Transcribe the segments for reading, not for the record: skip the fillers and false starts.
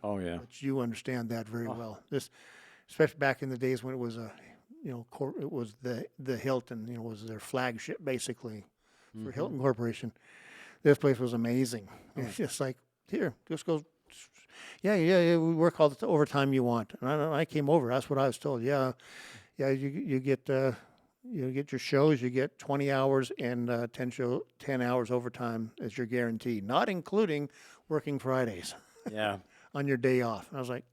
Oh yeah. But you understand that very Oh. well. This, especially back in the days when it was it was the Hilton, was their flagship basically for Mm-hmm. Hilton Corporation. This place was amazing. Oh. It's just like, here, just go. Yeah. We work all the overtime you want. And I came over. That's what I was told. Yeah, yeah. You get your shows. You get 20 hours and 10 hours overtime as your guarantee, not including working Fridays Yeah. on your day off. And I was like,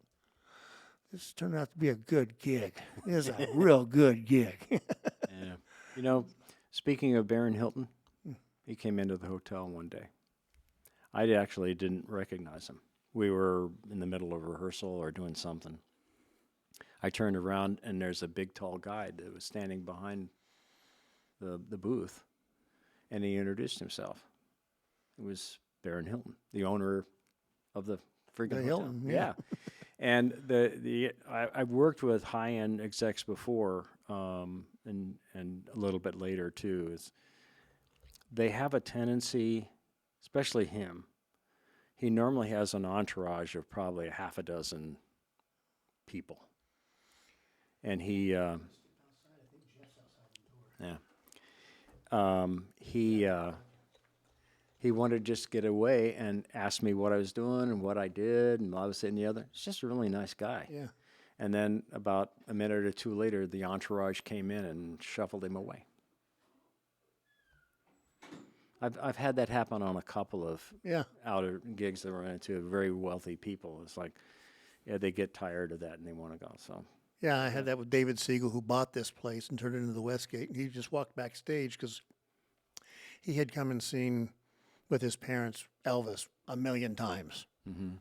this turned out to be a good gig. This is a real good gig. Yeah. You know, speaking of Baron Hilton, he came into the hotel one day. I actually didn't recognize him. We were in the middle of rehearsal or doing something. I turned around and there's a big tall guy that was standing behind the booth, and he introduced himself. It was Baron Hilton, the owner of the friggin' The hotel. Hilton, yeah. And I've worked with high end execs before, and a little bit later too. Is they have a tendency, especially him. He normally has an entourage of probably a half a dozen people, and yeah, he wanted to just get away and asked me what I was doing and what I did and I was saying the other. He's just a really nice guy. Yeah. And then about a minute or two later, the entourage came in and shuffled him away. I've had that happen on a couple of Yeah. outer gigs that were into very wealthy people. It's like, yeah, they get tired of that and they want to go. So Yeah, I had that with David Siegel, who bought this place and turned it into the Westgate. And he just walked backstage because he had come and seen with his parents Elvis a million times. mm-hmm.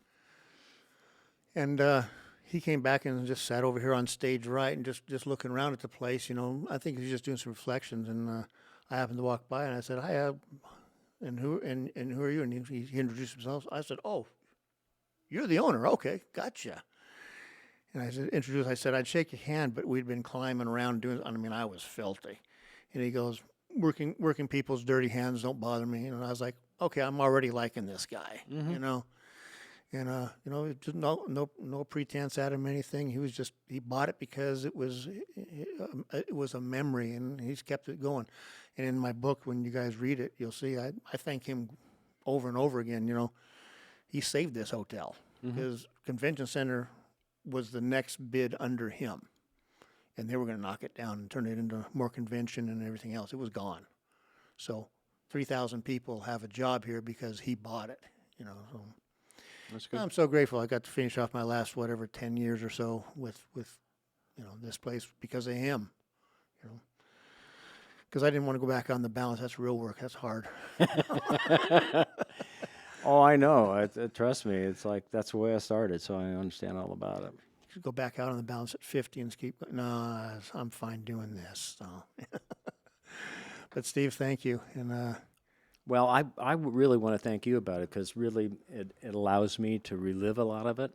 And he came back and just sat over here on stage right and just looking around at the place. I think he was just doing some reflections. And I happened to walk by and I said, "Hi, and who are you?" And he introduced himself. I said, "Oh, you're the owner. Okay, gotcha." And I said, "I'd shake your hand, but we'd been climbing around doing, I mean, I was filthy." And he goes, working people's dirty hands don't bother me. And I was like, okay, I'm already liking this guy, Mm-hmm. And, just no pretense at him, anything. He bought it because it was a memory and he's kept it going. And in my book, when you guys read it, you'll see, I thank him over and over again. He saved this hotel Mm-hmm. because Convention Center was the next bid under him, and they were going to knock it down and turn it into more convention and everything else. It was gone. So 3,000 people have a job here because he bought it. So That's good. I'm so grateful. I got to finish off my last 10 years or so with this place because of him. Because I didn't want to go back on the balance. That's real work. That's hard. Oh, I know. Trust me. It's like that's the way I started, so I understand all about it. Should go back out on the balance at 50 and keep. No, I'm fine doing this. So. But Steve, thank you. And Well, I really want to thank you about it because really it allows me to relive a lot of it.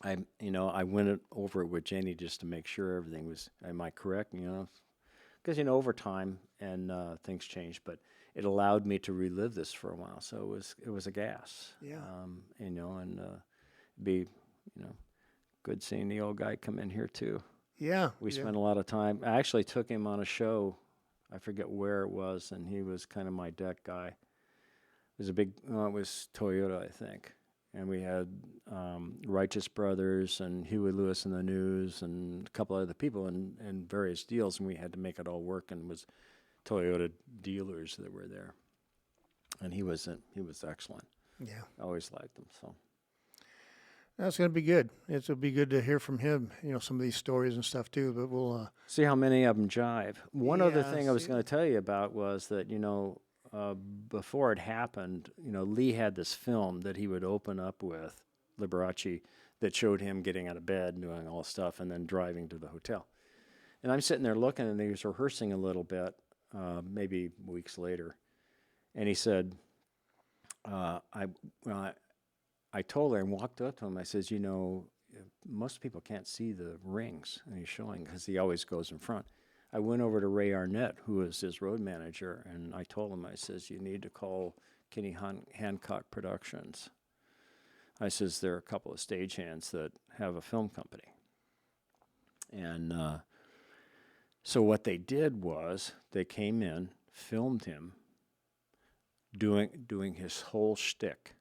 I went over it with Jenny just to make sure everything was. Am I correct? Because over time and things change, but it allowed me to relive this for a while. So it was a gas. Yeah. And be good seeing the old guy come in here too. Yeah. We yeah. spent a lot of time. I actually took him on a show. I forget where it was, and he was kind of my deck guy. It was it was Toyota, I think. And we had Righteous Brothers and Huey Lewis and the News and a couple other people in various deals, and we had to make it all work. And it was Toyota dealers that were there, and he was excellent. Yeah. I always liked him. So That's going to be good. It'll be good to hear from him, some of these stories and stuff too. But we'll see how many of them jive. One other Yeah, thing I was see. going to tell you about was that before it happened, Lee had this film that he would open up with Liberace that showed him getting out of bed and doing all this stuff and then driving to the hotel. And I'm sitting there looking, and he was rehearsing a little bit, maybe weeks later, and he said, I told her and walked up to him. I says, most people can't see the rings, and he's showing because he always goes in front. I went over to Ray Arnett, who was his road manager, and I told him, I says, you need to call Kenny Hancock Productions. I says, there are a couple of stagehands that have a film company. And so what they did was they came in, filmed him doing his whole shtick,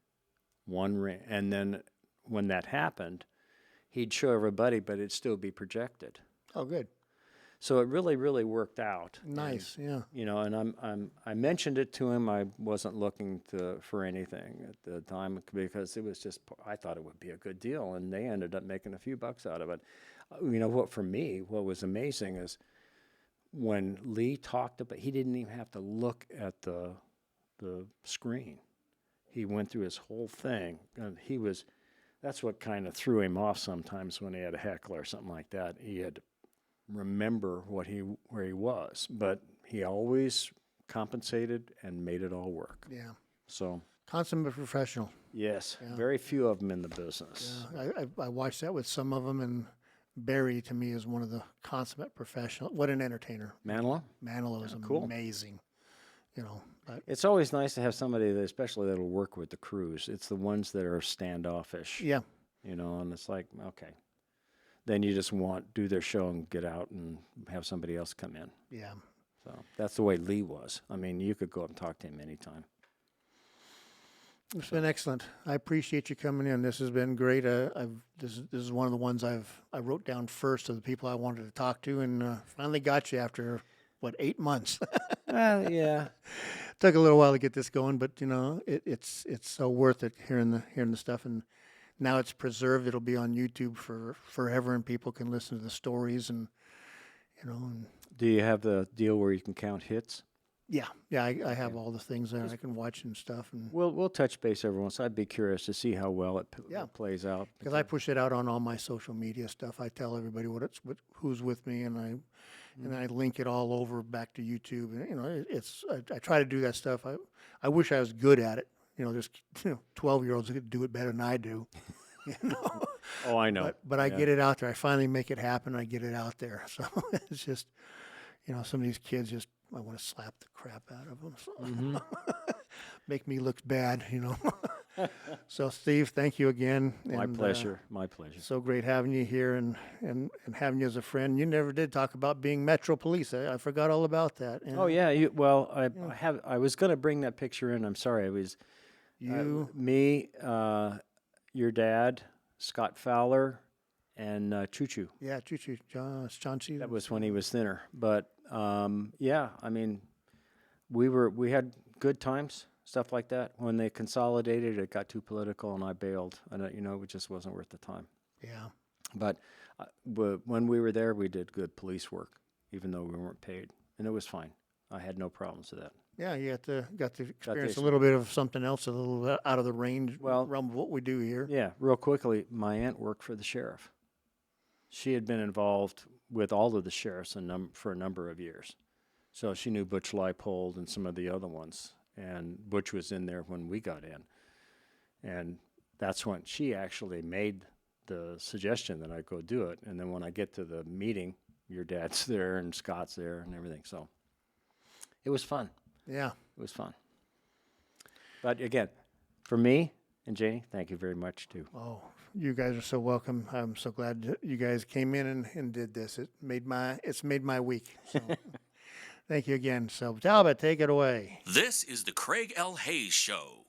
and then when that happened, he'd show everybody, but it'd still be projected. Oh, good. So it really, really worked out. Nice, yeah. You know, and I mentioned it to him. I wasn't looking for anything at the time because it was just, I thought it would be a good deal, and they ended up making a few bucks out of it. You know, what was amazing is when Lee talked about, he didn't even have to look at the screen. He went through his whole thing, and that's what kind of threw him off sometimes when he had a heckle or something like that. He had to remember where he was, but he always compensated and made it all work. Yeah. So Consummate professional. yes, Yeah. very few of them in the business. Yeah, I watched that with some of them, and Barry to me is one of the consummate professional. What an entertainer! Manilow? Manilow is cool. amazing. You know, but It's always nice to have somebody that, especially that'll work with the crews. It's the ones that are standoffish. yeah, You know, and it's like, okay. Then you just do their show and get out and have somebody else come in. yeah. So that's the way Lee was. I mean, you could go up and talk to him anytime. It's been excellent. I appreciate you coming in. This has been great. This is one of the ones I wrote down first of the people I wanted to talk to, and finally got you after 8 months. Well, yeah. Took a little while to get this going, but you know it's so worth it hearing the stuff, and now it's preserved. It'll be on YouTube for forever, and people can listen to the stories, and you know, and Do you have the deal where you can count hits? yeah, I have all the things there. I can watch and stuff, and We'll touch base every once. I'd be curious to see how well it Yeah. plays out. because I push it out on all my social media stuff. I tell everybody who's with me, and I link it all over back to YouTube. And you know, I try to do that stuff. I wish I was good at it. You know, there's 12-year-olds who could do it better than I do. You know, Oh, I know. but I Yeah. get it out there. I finally make it happen. I get it out there. So it's just, you know, some of these kids I want to slap the crap out of them. So Mm-hmm. make me look bad, you know. So Steve, thank you again. My and, pleasure. My pleasure. so great having you here and having you as a friend. You never did talk about being Metro Police. I forgot all about that. And Oh yeah. I was going to bring that picture in. I'm sorry. It was You, me, your dad, Scott Fowler, and Choo Choo. yeah, Choo-Choo, John C. That was when he was thinner. But yeah, I mean, we had good times, stuff like that. When they consolidated, it got too political, and I bailed. And it just wasn't worth the time. Yeah, But when we were there, we did good police work, even though we weren't paid, and it was fine. I had no problems with that. yeah, you got to experience a little bit of something else, a little bit out of the realm of what we do here. Yeah, real quickly, my aunt worked for the sheriff. She had been involved with all of the sheriffs for a number of years. So she knew Butch Leipold and some of the other ones. And Butch was in there when we got in. And that's when she actually made the suggestion that I go do it. And then when I get to the meeting, your dad's there and Scott's there and everything. So it was fun. Yeah, It was fun. But again, for me and Janie, thank you very much too. oh, you guys are so welcome. I'm so glad that you guys came in and did this. It's made my week. So thank you again. So Talbot, take it away. This is the Craig L. Hayes Show.